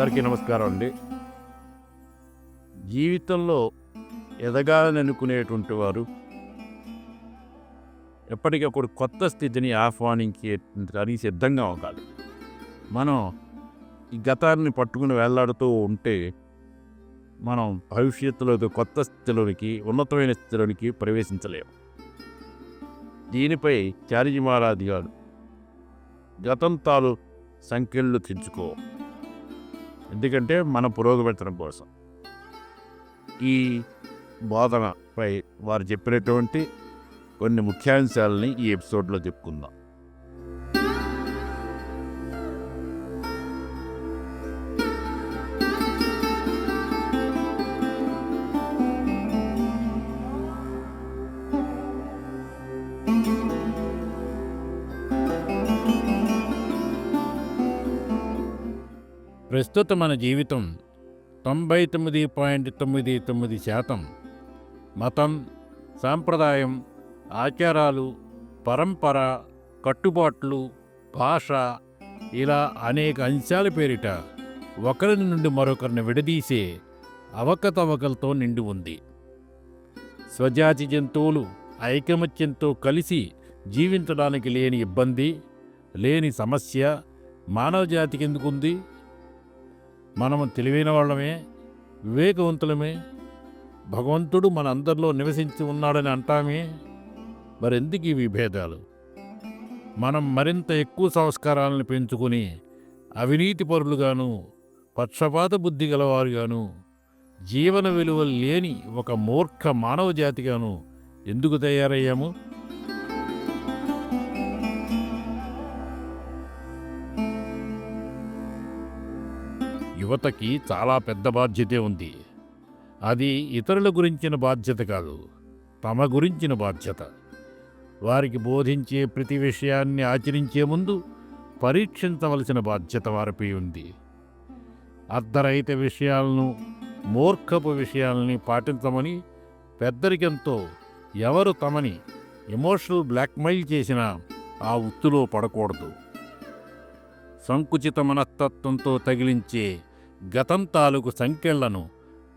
అందరికీ నమస్కారం అండి. జీవితంలో ఎదగాలని అనుకునేటువంటి వారు ఎప్పటికప్పుడు కొత్త స్థితిని ఆహ్వానించేదానికి సిద్ధంగా ఉండాలి. మనం ఈ గతాన్ని పట్టుకుని వేలాడుతూ ఉంటే మనం భవిష్యత్తులోకి కొత్త స్థితిలోనికి, ఉన్నతమైన స్థితిలోనికి ప్రవేశించలేము. దీనిపై చార్జీ మహారాజ్ గారు గతం తాలు సంఖ్యలు తెంచుకో, ఎందుకంటే మన పురోగమనం కోసం ఈ బోధనపై వారు చెప్పినటువంటి కొన్ని ముఖ్యాంశాలని ఈ ఎపిసోడ్లో చెప్పుకుందాం. ప్రస్తుతం మన జీవితం 99.99% మతం, సాంప్రదాయం, ఆచారాలు, పరంపర, కట్టుబాట్లు, భాష ఇలా అనేక అంశాల పేరిట ఒకరి నుండి మరొకరిని విడదీసే అవకతవకలతో నిండి ఉంది. స్వజాతి జంతువులు ఐకమత్యంతో కలిసి జీవించడానికి లేని ఇబ్బంది, లేని సమస్య మానవ జాతికి ఎందుకుంది? మనము తెలివైన వాళ్ళమే, వివేకవంతులమే, భగవంతుడు మన అందరిలో నివసించి ఉన్నాడని అంటామే. మరెందుకు ఈ విభేదాలు? మనం మరింత ఎక్కువ సంస్కారాలను పెంచుకుని అవినీతి పరులుగాను, పక్షపాత బుద్ధి గలవారుగాను, జీవన విలువలు లేని ఒక మూర్ఖ మానవ జాతిగాను ఎందుకు తయారయ్యాము? యువతకి చాలా పెద్ద బాధ్యతే ఉంది. అది ఇతరుల గురించిన బాధ్యత కాదు, తమ గురించిన బాధ్యత. వారికి బోధించే ప్రతి విషయాన్ని ఆచరించే ముందు పరీక్షించవలసిన బాధ్యత వారిపై ఉంది. అర్ధరహిత విషయాలను, మూర్ఖపు విషయాలని పాటించమని పెద్దరికంతో ఎవరు తమని ఎమోషనల్ బ్లాక్మెయిల్ చేసినా ఆ ఉత్తులో పడకూడదు. సంకుచిత మనస్తత్వంతో తగిలించే గతం తాలూకు సంకెళ్లను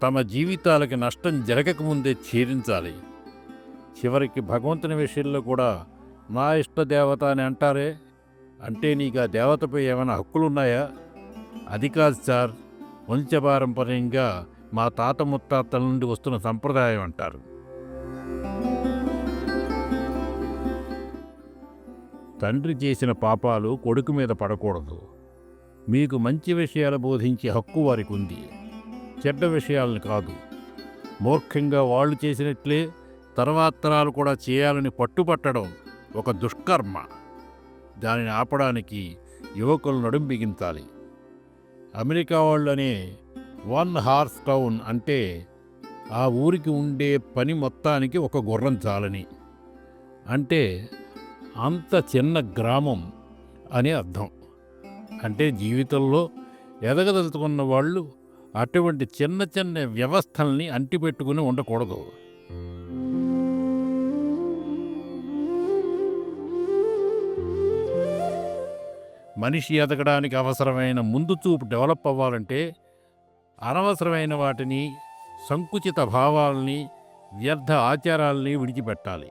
తమ జీవితాలకి నష్టం జరగకముందే ఛేదించాలి. చివరికి భగవంతుని విషయంలో కూడా నా ఇష్ట దేవత అని అంటారే, అంటే నీకు ఆ దేవతపై ఏమైనా హక్కులున్నాయా? అది కాదు సార్, వంశపారంపర్యంగా మా తాత ముత్తాతల నుండి వస్తున్న సంప్రదాయం అంటారు. తండ్రి చేసిన పాపాలు కొడుకు మీద పడకూడదు. మీకు మంచి విషయాలు బోధించే హక్కు వారికి ఉంది, చెడ్డ విషయాలను కాదు. మూర్ఖంగా వాళ్ళు చేసినట్లే తర్వాత తరాలు కూడా చేయాలని పట్టుపట్టడం ఒక దుష్కర్మ. దానిని ఆపడానికి యువకులు నడుం బిగించాలి. అమెరికా వాళ్ళనే 1 హార్స్ టౌన్ అంటే ఆ ఊరికి ఉండే పని మొత్తానికి ఒక గుర్రం చాలని, అంటే అంత చిన్న గ్రామం అని అర్థం. అంటే జీవితంలో ఎదగదలుచుకున్న వాళ్ళు అటువంటి చిన్న చిన్న వ్యవస్థల్ని అంటిపెట్టుకుని ఉండకూడదు. మనిషి ఎదగడానికి అవసరమైన ముందు చూపు డెవలప్ అవ్వాలంటే అనవసరమైన వాటిని, సంకుచిత భావాల్ని, వ్యర్థ ఆచారాల్ని విడిచిపెట్టాలి.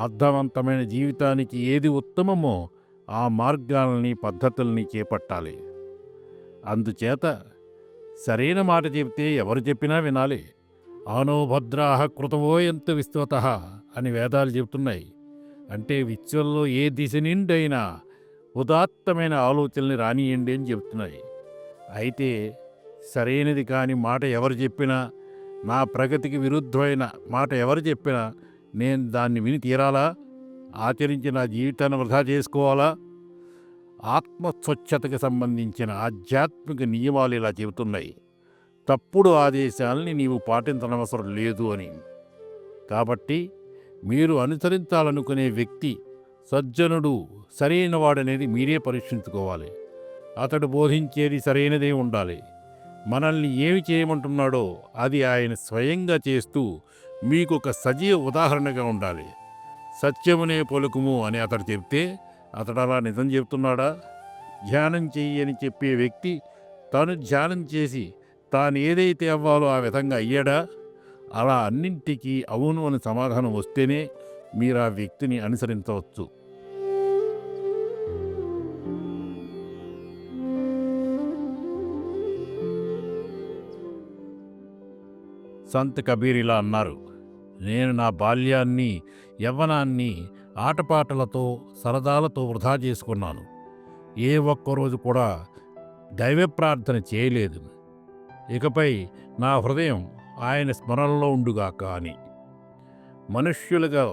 అర్థవంతమైన జీవితానికి ఏది ఉత్తమమో ఆ మార్గాల్ని, పద్ధతుల్ని చేపట్టాలి. అందుచేత సరైన మాట చెబితే ఎవరు చెప్పినా వినాలి. ఆనోభద్రాహ కృతవో ఎంత విస్తృతః అని వేదాలు చెబుతున్నాయి. అంటే విశ్వంలో ఏ దిశ నిండైనా ఉదాత్తమైన ఆలోచనల్ని రానియండి అని చెబుతున్నాయి. అయితే సరైనది కాని మాట ఎవరు చెప్పినా, నా ప్రగతికి విరుద్ధమైన మాట ఎవరు చెప్పినా నేను దాన్ని విని తీరాలా? ఆచరించి నా జీవితాన్ని వృధా చేసుకోవాలా? ఆత్మస్వచ్ఛతకి సంబంధించిన ఆధ్యాత్మిక నియమాలు ఇలా చెబుతున్నాయి. తప్పుడు ఆదేశాలని నీవు పాటించనవసరం లేదు అని. కాబట్టి మీరు అనుసరించాలనుకునే వ్యక్తి సజ్జనుడు, సరైనవాడనేది మీరే పరీక్షించుకోవాలి. అతడు బోధించేది సరైనదే ఉండాలి. మనల్ని ఏమి చేయమంటున్నాడో అది ఆయన స్వయంగా చేస్తూ మీకొక సజీవ ఉదాహరణగా ఉండాలి. సత్యమునే పలుకుము అని అతడు చెప్తే అతడు అలా నిజం చెప్తున్నాడా? ధ్యానం చెయ్యని చెప్పే వ్యక్తి తాను ధ్యానం చేసి తాను ఏదైతే అవ్వాలో ఆ విధంగా అయ్యాడా? అలా అన్నింటికీ అవును అని సమాధానం వస్తేనే మీరు ఆ వ్యక్తిని అనుసరించవచ్చు. సంత్ కబీర్ ఇలా అన్నారు: నేను నా బాల్యాన్ని, యవ్వనాన్ని ఆటపాటలతో, సరదాలతో వృధా చేసుకున్నాను. ఏ ఒక్కరోజు కూడా దైవ ప్రార్థన చేయలేదు. ఇకపై నా హృదయం ఆయన స్మరణలో ఉండుగాక అని. మనుష్యులుగా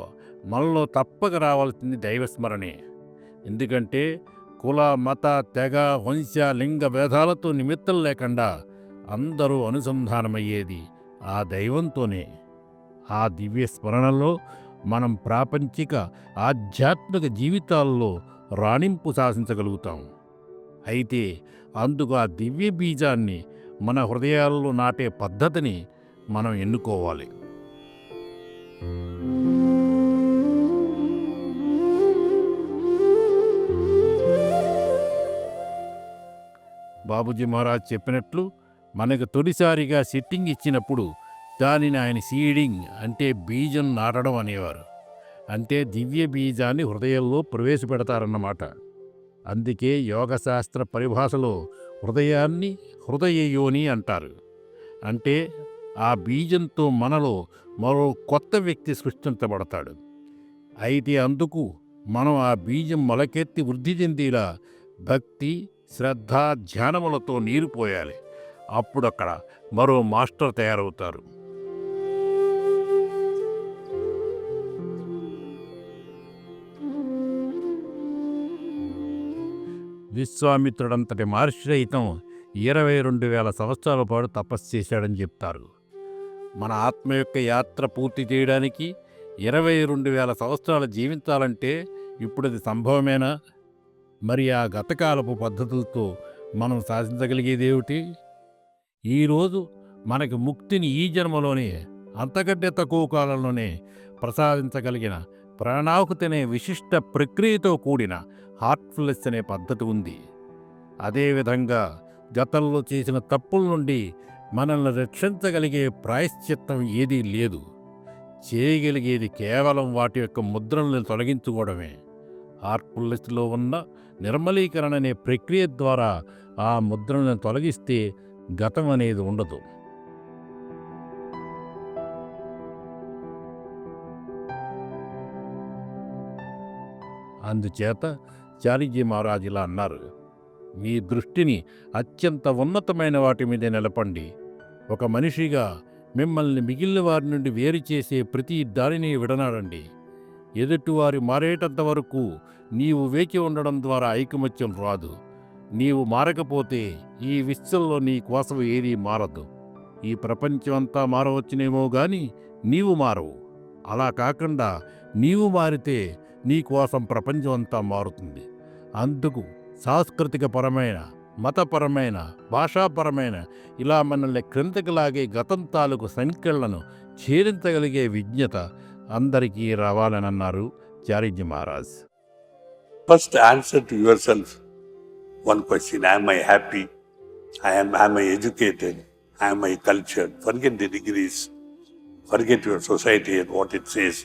మనలో తప్పక రావాల్సింది దైవస్మరణే. ఎందుకంటే కుల, మత, తెగ, వంశ, లింగ భేదాలతో నిమిత్తం లేకుండా అందరూ అనుసంధానమయ్యేది ఆ దైవంతోనే. ఆ దివ్య స్మరణలో మనం ప్రాపంచిక, ఆధ్యాత్మిక జీవితాల్లో రాణింపు సాధించగలుగుతాం. అయితే అందుకు ఆ దివ్య బీజాన్ని మన హృదయాల్లో నాటే పద్ధతిని మనం ఎన్నుకోవాలి. బాబూజీ మహారాజ్ చెప్పినట్లు మనకు తొలిసారిగా సిట్టింగ్ ఇచ్చినప్పుడు దానిని ఆయన సీడింగ్ అంటే బీజం నాటడం అనేవారు. అంటే దివ్య బీజాన్ని హృదయంలో ప్రవేశపెడతారన్నమాట. అందుకే యోగశాస్త్ర పరిభాషలో హృదయాన్ని హృదయయోని అంటారు. అంటే ఆ బీజంతో మనలో మరో కొత్త వ్యక్తి సృష్టించబడతాడు. అయితే అందుకు మనం ఆ బీజం మొలకెత్తి వృద్ధి చెందేలా భక్తి, శ్రద్ధ, ధ్యానములతో నీరు పోయాలి. అప్పుడక్కడ మరో మాస్టర్ తయారవుతారు. విశ్వామిత్రుడంతటి మహర్షి రహితం 22,000 సంవత్సరాల పాటు తపస్సు చేశాడని చెప్తారు. మన ఆత్మ యొక్క యాత్ర పూర్తి చేయడానికి 22,000 సంవత్సరాలు జీవించాలంటే ఇప్పుడు అది సంభవమేనా? మరి ఆ గతకాలపు పద్ధతులతో మనం సాధించగలిగేదేమిటి? ఈరోజు మనకి ముక్తిని ఈ జన్మలోనే, అంతకంటే తక్కువ కాలంలోనే ప్రసాదించగలిగిన ప్రాణాహుతి అనే విశిష్ట ప్రక్రియతో కూడిన హార్ట్ఫుల్నెస్ అనే పద్ధతి ఉంది. అదేవిధంగా గతంలో చేసిన తప్పుల నుండి మనల్ని రక్షించగలిగే ప్రాయశ్చిత్తం ఏదీ లేదు. చేయగలిగేది కేవలం వాటి యొక్క ముద్రలను తొలగించుకోవడమే. హార్ట్ఫుల్నెస్లో ఉన్న నిర్మలీకరణ అనే ప్రక్రియ ద్వారా ఆ ముద్రలను తొలగిస్తే గతం అనేది ఉండదు. అందుచేత చాలీజీ మహారాజ్ ఇలా అన్నారు: మీ దృష్టిని అత్యంత ఉన్నతమైన వాటి మీద నిలపండి. ఒక మనిషిగా మిమ్మల్ని మిగిలిన వారి నుండి వేరు చేసే ప్రతి దానిని విడనాడండి. ఎదుటివారి మారేటంత వరకు నీవు వేచి ఉండడం ద్వారా ఐకమత్యం రాదు. నీవు మారకపోతే ఈ విశ్వంలో నీ కోసం ఏదీ మారదు. ఈ ప్రపంచం అంతా మారవచ్చునేమో గాని నీవు మారవు. అలా కాకుండా నీవు మారితే నీ కోసం ప్రపంచం అంతా మారుతుంది. అందుకు సాంస్కృతికపరమైన, మతపరమైన, భాషాపరమైన ఇలా మనల్ని క్రిందకి లాగే గతం తాలూకు సంఖ్యలను ఛేదించగలిగే విజ్ఞత అందరికీ రావాలని అన్నారు చారీజీ Maharaj. First answer to yourself one question: am I happy? Am I educated? Am I cultured? Forget the degrees. Forget your society and what it says.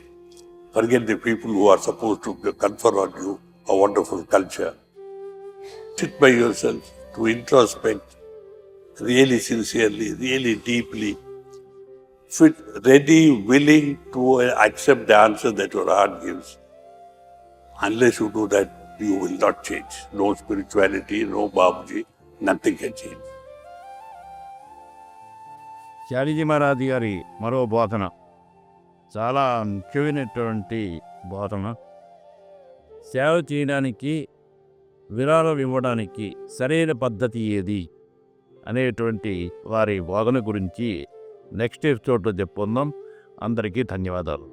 Forget the people who are supposed to confer on you a wonderful culture. Sit by yourself to introspect really sincerely, really deeply. Fit, ready, willing to accept the answer that your heart gives. Unless you do that, you will not change. No spirituality, no Babaji, nothing can change. చాలీజీ Maharaj గారి మరో బోధన చాలా ముఖ్యమైనటువంటి బోధన. సేవ చేయడానికి, విరాళం ఇవ్వడానికి సరైన పద్ధతి ఏది అనేటువంటి వారి బోధన గురించి నెక్స్ట్ ఎపిసోడ్లో చెప్పుకుందాం. అందరికీ ధన్యవాదాలు.